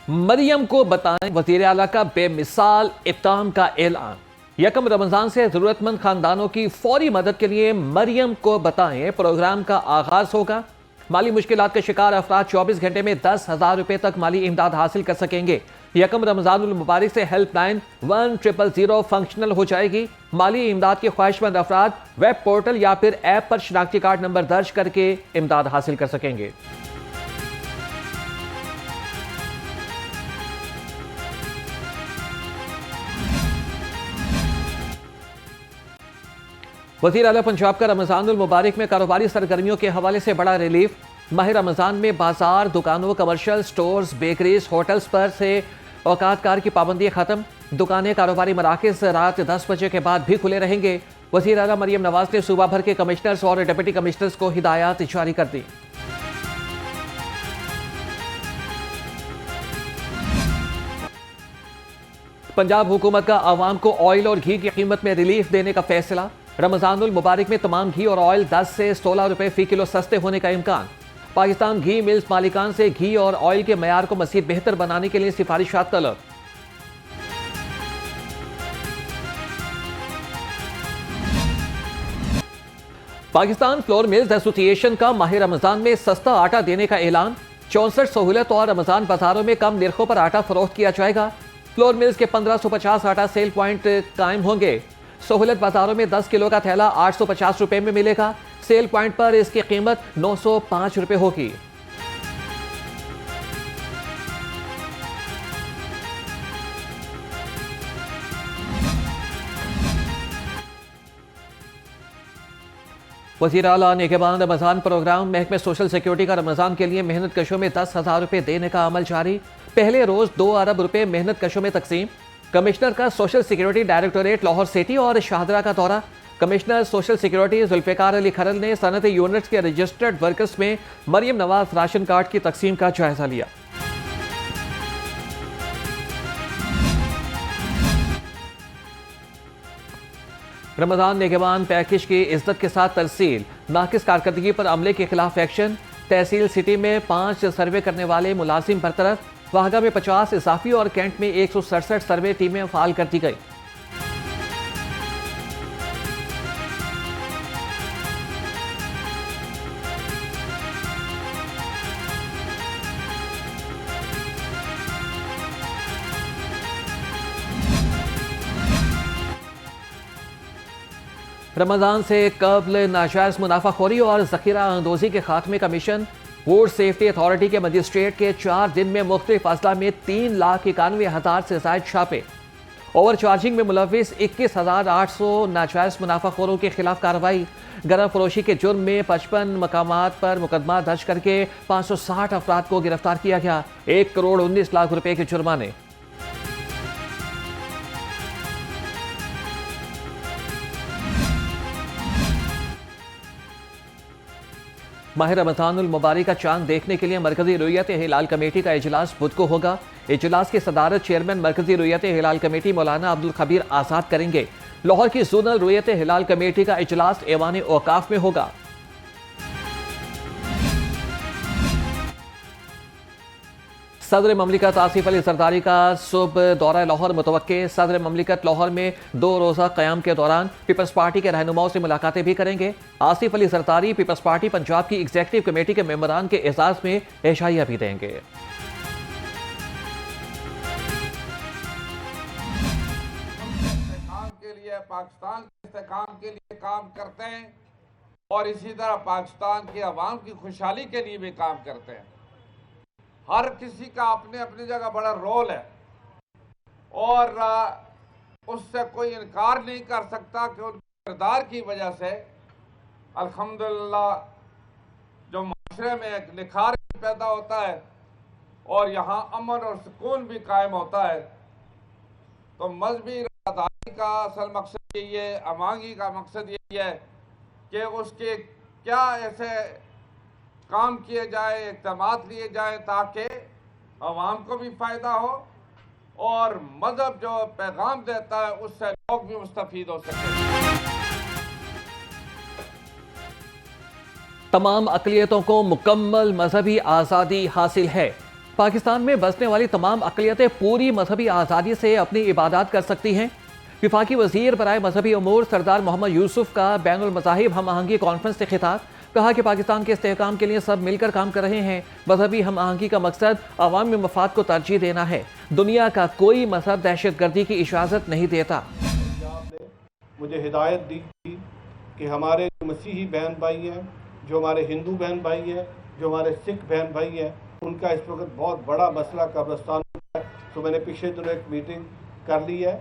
मरियम को बताएं वज़ीर आला का बेमिसाल इक़दाम का ऐलान। यकम रमजान से जरूरतमंद खानदानों की फौरी मदद के लिए मरियम को बताएं प्रोग्राम का आगाज होगा। माली मुश्किलात के शिकार अफराद 24 घंटे में 10,000 रुपए तक माली इमदाद हासिल कर सकेंगे। यकम रमजानुल मुबारक से हेल्पलाइन 1000 फंक्शनल हो जाएगी। माली इमदाद के ख्वाहिशमंद अफराद वेब पोर्टल या फिर ऐप पर शनाख्ती कार्ड नंबर दर्ज करके इमदाद हासिल कर सकेंगे। वज़ीर आला पंजाब का रमजानुल मुबारक में कारोबारी सरगर्मियों के हवाले से बड़ा रिलीफ। माह रमजान में बाजार, दुकानों, कमर्शियल स्टोर्स, बेकरीज, होटल्स पर से औकात कार की पाबंदी खत्म। दुकानें, कारोबारी मराकज़ रात 10 बजे के बाद भी खुले रहेंगे। वज़ीर आला मरियम नवाज ने सूबा भर के कमिश्नर्स और डिप्टी कमिश्नर्स को हिदायत जारी कर दी। पंजाब हुकूमत का आवाम को ऑयल और घी की कीमत में रिलीफ देने का फैसला। रमजानुल मुबारक में तमाम घी और ऑयल 10 से 16 रुपए फी किलो सस्ते होने का इम्कान। पाकिस्तान घी मिल्स मालिकान से घी और ऑयल के मयार को मज़ीद बेहतर बनाने के लिए सिफारिशात तलब। पाकिस्तान फ्लोर मिल्स एसोसिएशन का माह रमजान में सस्ता आटा देने का ऐलान। 64 सहूलत और रमजान बाजारों में कम निर्खों पर आटा फरोख्त किया जाएगा। फ्लोर मिल्स के 1550 आटा सेल पॉइंट कायम होंगे। सहूलत बाजारों में 10 किलो का थैला 850 रुपए में मिलेगा। सेल पॉइंट पर इसकी कीमत 905 रुपए होगी। वज़ीर आला निगहबान रमजान प्रोग्राम महकमे सोशल सिक्योरिटी का रमजान के लिए मेहनत कशों में 10,000 रुपए देने का अमल जारी। पहले रोज 2 अरब रुपए मेहनत कशों में तकसीम। कमिश्नर का social security directorate Lahore city और शाहदरा का दौरा। Commissioner social security Zulfiqar Ali Kharal ने सनअती यूनिट्स के रजिस्टर्ड वर्कर्स में मरियम नवाज राशन कार्ड की तकसीम का जायजा लिया। रमजान निगहबान पैकेज की इज्जत के साथ तरसील। नाकिस कारकर्दगी पर अमले के खिलाफ एक्शन। तहसील सिटी में 5 सर्वे करने वाले मुलाजिम बरतरफ। वाहगा में 50 इजाफी और कैंट में 167 सर्वे टीमें फाल कर दी गई। रमजान से कबल नाजायज मुनाफाखोरी और जखीरा अंदोजी के खात्मे का मिशन। फूड सेफ्टी अथॉरिटी के मजिस्ट्रेट के 4 दिन में मुख्तलिफ अजला में 3,91,000 से ज्यादा छापे। ओवर चार्जिंग में मुलविस 21,800 नाजायज मुनाफाखोरों के खिलाफ कार्रवाई। गरम फरोशी के जुर्म में 55 मकामात पर मुकदमा दर्ज करके 560 अफराद को गिरफ्तार किया गया। 1 करोड़ 19 लाख रुपए के जुर्माने। माह रमजानुल मुबारक का चांद देखने के लिए मरकजी रुयत हिलाल कमेटी का इजलास बुध को होगा। इजलास की सदारत चेयरमैन मरकजी रुयत हिलाल कमेटी मौलाना अब्दुल खबीर आजाद करेंगे। लाहौर की जोनल रुयत हिलाल कमेटी का इजलास ऐवान औकाफ में होगा। सदर ममलिकत आसिफ अली जरदारी का सुबह दौरा लाहौर मुतवक्के। सदर ममलिकत लाहौर में 2 रोज़ा क़याम के दौरान पीपल्स पार्टी के रहनुमाओं से मुलाकातें भी करेंगे। आसिफ अली जरदारी पीपल्स पार्टी पंजाब की एग्जीक्यूटिव कमेटी के मेंबरान के एजाज में एशाइया भी देंगे। पाकिस्तान के इस्तेहकाम के लिए काम करते हैं और इसी तरह पाकिस्तान के अवाम की खुशहाली के लिए भी काम करते हैं। हर किसी का अपने अपनी जगह बड़ा रोल है और उससे कोई इनकार नहीं कर सकता कि उनके किरदार की वजह से अल्हम्दुलिल्लाह जो माशरे में एक निखार पैदा होता है और यहाँ अमन और सुकून भी कायम होता है। तो मजहबी राहदारी का असल मकसद यही है, अमांगी का मकसद यही है कि उसके क्या ऐसे काम किए जाए, इक़दामात लिए जाए ताकि अवाम को भी फ़ायदा हो और मजहब जो पैगाम देता है उससे लोग भी मुस्तफ़ीद हो सकें। तमाम अक़लियतों को मुकम्मल मजहबी आज़ादी हासिल है। पाकिस्तान में बसने वाली तमाम अक़लियतें पूरी मजहबी आज़ादी से अपनी इबादत कर सकती हैं। वफाकी वज़ीर बराए मजहबी अमूर सरदार मोहम्मद यूसुफ का बैनुल मज़ाहिब हम आहंगी कॉन्फ्रेंस से खिताब, कहा कि पाकिस्तान के इस्तेहकाम के लिए सब मिलकर काम कर रहे हैं। मजहबी हम आहंगी का मकसद अवामी मफाद को तरजीह देना है। दुनिया का कोई मजहब दहशत गर्दी की इजाज़त नहीं देता। मुझे हिदायत दी थी कि हमारे मसीही बहन भाई हैं, जो हमारे हिंदू बहन भाई हैं, जो हमारे सिख बहन भाई हैं, उनका इस वक्त बहुत बड़ा मसला कब्रिस्तान है। तो मैंने पिछले दिनों एक मीटिंग कर ली है।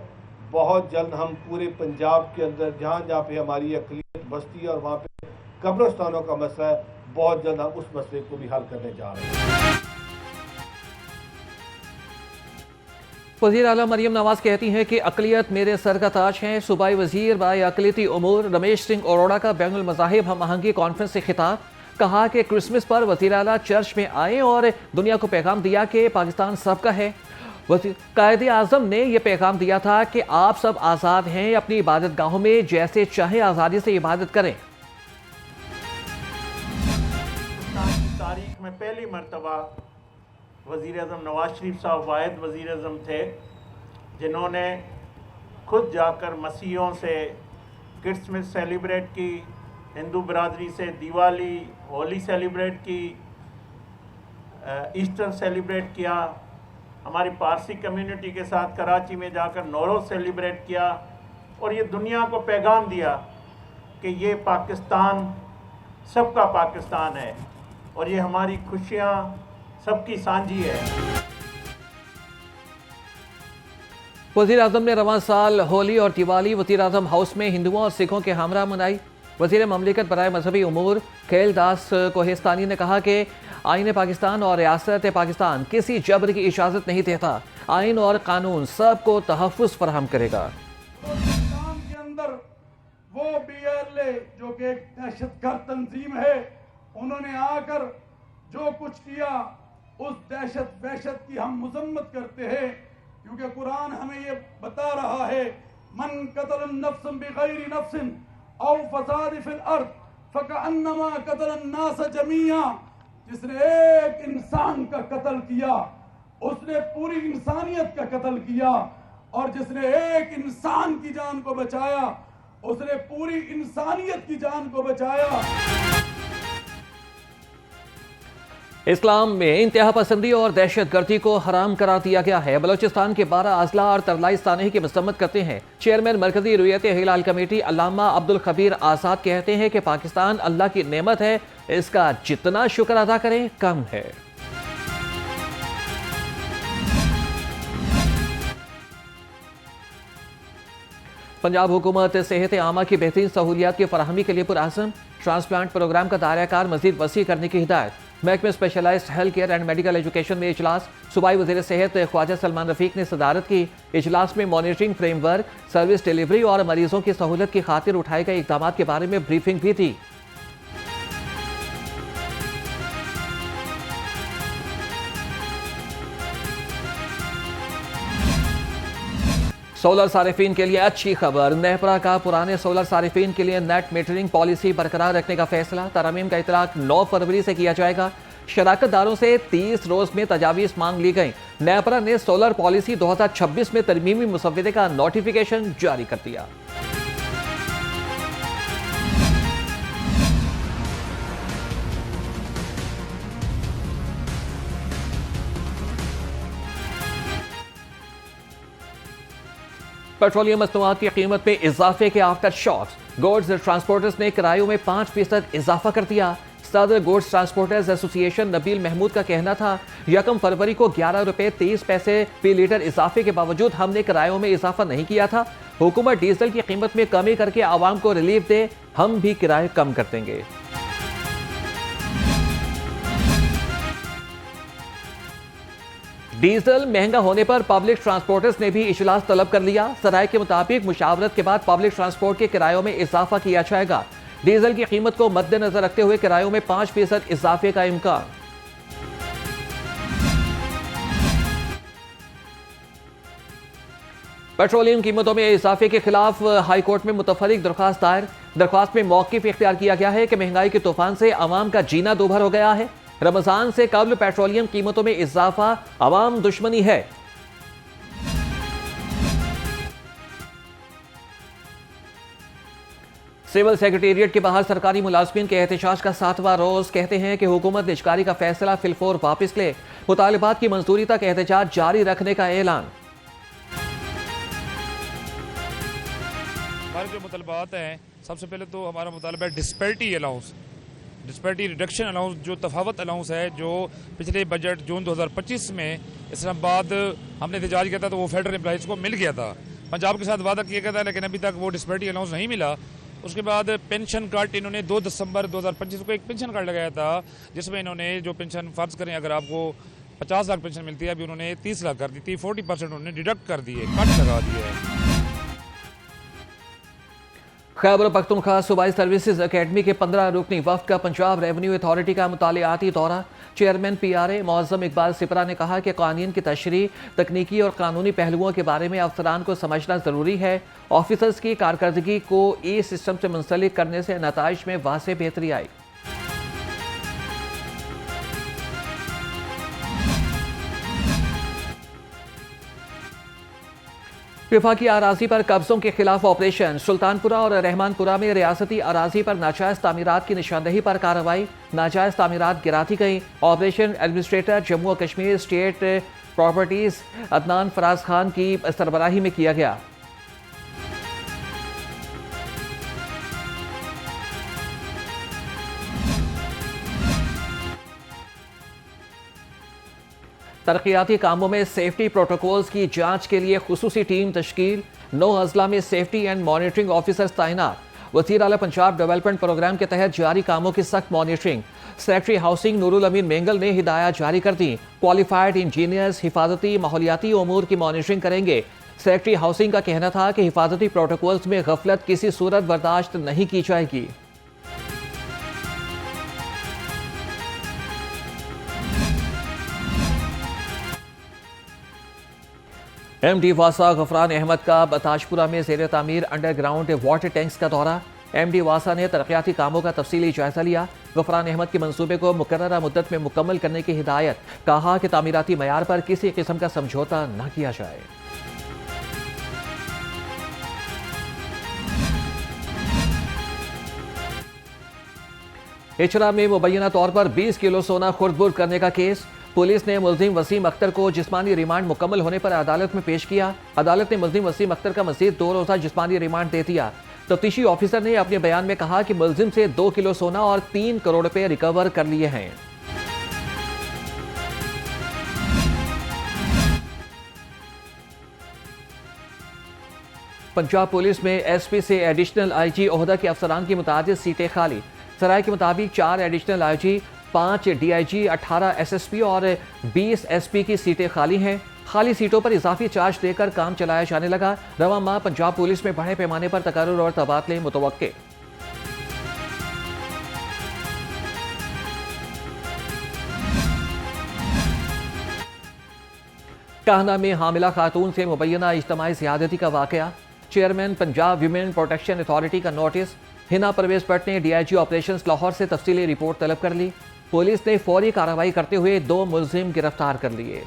बहुत जल्द हम पूरे पंजाब के अंदर जहाँ जहाँ पे हमारी अक़लियत बसती है और वहाँ पे कब्रिस्तानों का मसला है, बहुत जल्द हम उस मसले को भी हल करने जा रहे हैं। वज़ीर आला मरियम नवाज कहती हैं कि अक़लियत मेरे सर का ताज है। सूबाई वज़ीर बाय अक़लियती उमूर रमेश सिंह अरोड़ा का बैनुल मज़ाहिब हम आहंगी कॉन्फ्रेंस से खिताब, कहा कि क्रिसमस पर वज़ीर आला चर्च में आए और दुनिया को पैगाम दिया कि पाकिस्तान सबका है। कायदे आज़म ने यह पैगाम दिया था कि आप सब आज़ाद हैं, अपनी इबादत गाहों में जैसे चाहे आज़ादी से इबादत करें। तारीख में पहली मरतबा वज़ीर आज़म नवाज शरीफ साहब वाहिद वज़ीर आज़म थे जिन्होंने खुद जाकर मसीहों से क्रिसमस सेलिब्रेट की, हिंदू बरादरी से दिवाली होली सेलिब्रेट की, ईस्टर सेलिब्रेट किया, हमारी पारसी कम्युनिटी के साथ कराची में जाकर नौरोज़ सेलिब्रेट किया और ये दुनिया को पैगाम दिया कि ये पाकिस्तान सबका पाकिस्तान है और ये हमारी खुशियाँ सबकी सांझी है। वज़ीर आज़म ने रवां साल होली और दिवाली वज़ीर आज़म हाउस में हिंदुओं और सिखों के हमरा मनाई। वज़ीर ममलिकत बराए मजहबी उमूर खैल दास कोहिस्तानी ने कहा कि आईन पाकिस्तान और रियासत पाकिस्तान किसी जबर की इजाज़त नहीं देता। आइन और कानून सबको तहफ़्फ़ुज़ फराहम करेगा। पाकिस्तान के अंदर वो BLA जो कि एक दहशतगर्द तंजीम है, उन्होंने आकर जो कुछ किया उस वहशत की हम मजम्मत करते हैं, क्योंकि कुरान हमें ये बता रहा है, मन कतल नफ्सन बिगैरि नफ्सिन औ फसाद फिल अर्द फकअन्नमा कतल अन्नास जमीआ। जिसने एक इंसान का कत्ल किया उसने पूरी इंसानियत का कत्ल किया, और जिसने एक इंसान की जान को बचाया उसने पूरी इंसानियत की जान को बचाया। इस्लाम में इंतहा पसंदी और दहशत गर्दी को हराम करार दिया गया है। बलोचिस्तान के 12 अजला और तरलाई सानही की मसम्मत करते हैं। चेयरमैन मरकजी रुयत हिलाल कमेटी अल्लामा अब्दुल खबीर आज़ाद कहते हैं कि पाकिस्तान अल्लाह की नेमत है, इसका जितना शुक्र अदा करें कम है। पंजाब हुकूमत सेहत आमा की बेहतरीन सहूलियात की फराहमी के लिए पुरअज़म। ट्रांसप्लांट प्रोग्राम का दायराकार मजीद वसी करने की हिदायत। महकमे specialised health care and medical education में इजलास। सूबाई वज़ीर सेहत ख्वाजा सलमान रफीक ने सदारत की। इजलास में मॉनिटरिंग फ्रेमवर्क, सर्विस डिलीवरी और मरीजों की सहूलत की खातिर उठाए गए इक़दाम के बारे में ब्रीफिंग भी थी। सोलर सारिफीन के लिए अच्छी खबर। नेपरा का पुराने सोलर सारिफीन के लिए नेट मीटरिंग पॉलिसी बरकरार रखने का फैसला। तरमीम का इतलाक 9 फरवरी से किया जाएगा। शराकतदारों से 30 रोज में तजावीज़ मांग ली गई। नेपरा ने सोलर पॉलिसी 2026 में तरमीमी मुसव्वदे का नोटिफिकेशन जारी कर दिया। पेट्रोलियम मसनूआत की कीमत में इजाफे के आफ्टर शॉक्स। गुड्स ट्रांसपोर्टर्स ने किरायों में 5% इजाफा कर दिया। सदर goods transporters association Nabeel Mahmood का कहना था, 1 फरवरी को 11 रुपए 30 पैसे फी लीटर इजाफे के बावजूद हमने किरायों में इजाफा नहीं किया था। हुकूमत डीजल की कीमत में कमी करके आवाम को रिलीफ दे, हम भी किराए कम कर देंगे। डीजल महंगा होने पर पब्लिक ट्रांसपोर्टर्स ने भी इजलास तलब कर लिया। सराय के मुताबिक मुशावरत के बाद पब्लिक ट्रांसपोर्ट के किरायों में इजाफा किया जाएगा। डीजल की कीमत को मद्देनजर रखते हुए किरायों में 5% इजाफे का इम्कान। पेट्रोलियम कीमतों में इजाफे के खिलाफ हाईकोर्ट में मुतफरिक दरख्वास्त दायर। दरख्वास्त में मौक़िफ़ इख्तियार किया गया है कि महंगाई के तूफान से अवाम का जीना दूभर हो गया है। रमजान से कबल पेट्रोलियम कीमतों में इजाफा अवाम दुश्मनी है। सिविल सेक्रेटेरिएट के बाहर सरकारी मुलाजमीन के एहतजाज का 7वां रोज। कहते हैं कि हुकूमत निजकारी का फैसला फिलफोर वापस ले, मुतालिबात की मंजूरी तक एहतजाज जारी रखने का ऐलान। हमारे जो मुतालबात हैं, सबसे पहले तो हमारा मुतालबा है disparity allowance, disparity reduction allowance, जो तफावत अलाउंस है जो पिछले बजट जून 2025 में इस्लामाबाद हमने एहतजाज किया था तो वो फेडरल एम्प्लॉइज़ को मिल गया था। पंजाब के साथ वादा किया गया था लेकिन अभी तक वो डिस्पैरिटी अलाउंस नहीं मिला। उसके बाद पेंशन कार्ड इन्होंने 2 दिसंबर 2025 को एक पेंशन कार्ड लगाया था जिसमें इन्होंने जो पेंशन फ़र्ज़ करें अगर आपको 50 लाख पेंशन मिलती है, अभी उन्होंने 30 लाख कर दी थी, 40% उन्होंने डिडक्ट कर दिए, कट लगा दिए है। खैबर पख्तूनख्वा सूबाई सर्विसेज अकेडमी के 15 रुकनी वफ्द का पंजाब रेवेन्यू अथॉरिटी का मुतालियाती दौरा। चेयरमैन PRA मौज़म इकबाल सिपरा ने कहा कि कानून की तशरीह, तकनीकी और कानूनी पहलुओं के बारे में अफसरान को समझना ज़रूरी है। ऑफिसर्स की कारकर्दगी को सिस्टम से मुंसलिक करने से नताइज में वाज़ेह बेहतरी आई। विफाकी अराजी पर कब्जों के खिलाफ ऑपरेशन। सुल्तानपुरा और रहमानपुरा में रियासती अराजी पर नाजायज तामीरात की निशानदेही पर कार्रवाई। नाजायज तामीरात गिराती गई। ऑपरेशन एडमिनिस्ट्रेटर जम्मू और कश्मीर स्टेट प्रॉपर्टीज अदनान फराज खान की सरबराही में किया गया। तरक्याती कामों में सेफ्टी प्रोटोकॉल्स की जांच के लिए खुसूसी टीम तश्कील। 9 अजला में सेफ्टी एंड मॉनिटरिंग ऑफिसर्स तैनात। वज़ीर आला पंजाब डेवलपमेंट प्रोग्राम के तहत जारी कामों की सख्त मॉनिटरिंग। सेक्रेटरी हाउसिंग नूरुल अमीन मेंगल ने हिदायत जारी कर दी। क्वालिफाइड इंजीनियर्स हिफाजती माहौलियाती उमूर की मॉनिटरिंग करेंगे। सेक्रेटरी हाउसिंग का कहना था कि हिफाजती प्रोटोकॉल्स में गफलत किसी सूरत बर्दाश्त नहीं की जाएगी। MD वासा गफरान अहमद का ताजपुरा में ज़ेर तामीर अंडरग्राउंड वाटर टैंक्स का दौरा। MD वासा ने तरक्याती कामों का तफसीली जायजा लिया। गफरान अहमद के मंसूबे को मुकर्ररा मुद्दत में मुकम्मल करने की हिदायत। कहा कि तामीराती मयार पर किसी किस्म का समझौता न किया जाए। इचरा में मुबैना तौर पर 20 किलो सोना खुर्द-बुर्द करने का केस। पुलिस ने मुल्जिम वसीम अख्तर को जिस्मानी रिमांड मुकम्मल होने पर अदालत में पेश किया। अदालत ने मुल्जिम वसीम अख्तर का मज़ीद 2 रोज़ा जिस्मानी रिमांड दे दिया। तफ्तीशी ऑफिसर ने अपने बयान में कहा कि मुल्जिम से 2 किलो सोना और 3 करोड़ रुपए रिकवर कर लिए हैं। पंजाब पुलिस में SP से एडिशनल IG ओहदा के अफसरान की मुतादिद सीटें खाली। सराय के मुताबिक 4 एडिशनल IG, 5 DIG, 18 SSP और 20 SP की सीटें खाली हैं। खाली सीटों पर इजाफी चार्ज देकर काम चलाया जाने लगा। रवा माह पंजाब पुलिस में बड़े पैमाने पर तकर्रुर और तबादले मुतवक्के। काहना में हामिला खातून से मुबैना इज्तिमाई ज़ियादती का वाक़या। Chairman Punjab women protection authority का नोटिस। हिना परवेज भट्ट ने DIG ऑपरेशंस लाहौर से तफसीली रिपोर्ट तलब कर ली। पुलिस ने फौरी कार्रवाई करते हुए 2 मुल्जिम गिरफ्तार कर लिए।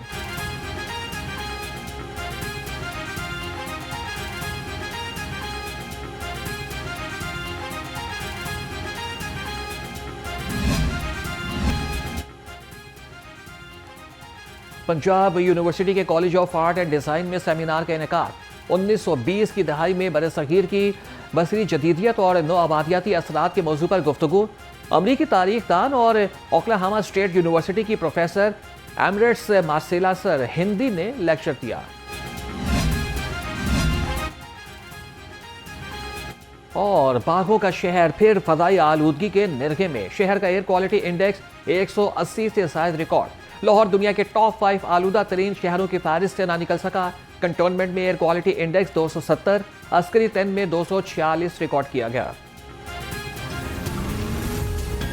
पंजाब यूनिवर्सिटी के college of art and design में सेमिनार का इनेकाद। 1920 की दहाई में बरसगीर की बसरी जदीदियत और नौआबादियाती असरात के मौजू पर गुफ्तगू। अमरीकी तारीख दान और ओक्लाहोमा स्टेट यूनिवर्सिटी की professor Emirates Marcela sir Hindi ने लेक्चर दिया। और बाघों का शहर फिर फदाई आलूदगी के निर्गे में। शहर का एयर क्वालिटी इंडेक्स 180 से ज़ायद रिकॉर्ड। लाहौर दुनिया के टॉप 5 आलूदा तरीन शहरों की फहरिस्त से ना निकल सका। कंटोनमेंट में एयर क्वालिटी इंडेक्स 270, अस्करी 10 में 246 रिकॉर्ड किया गया।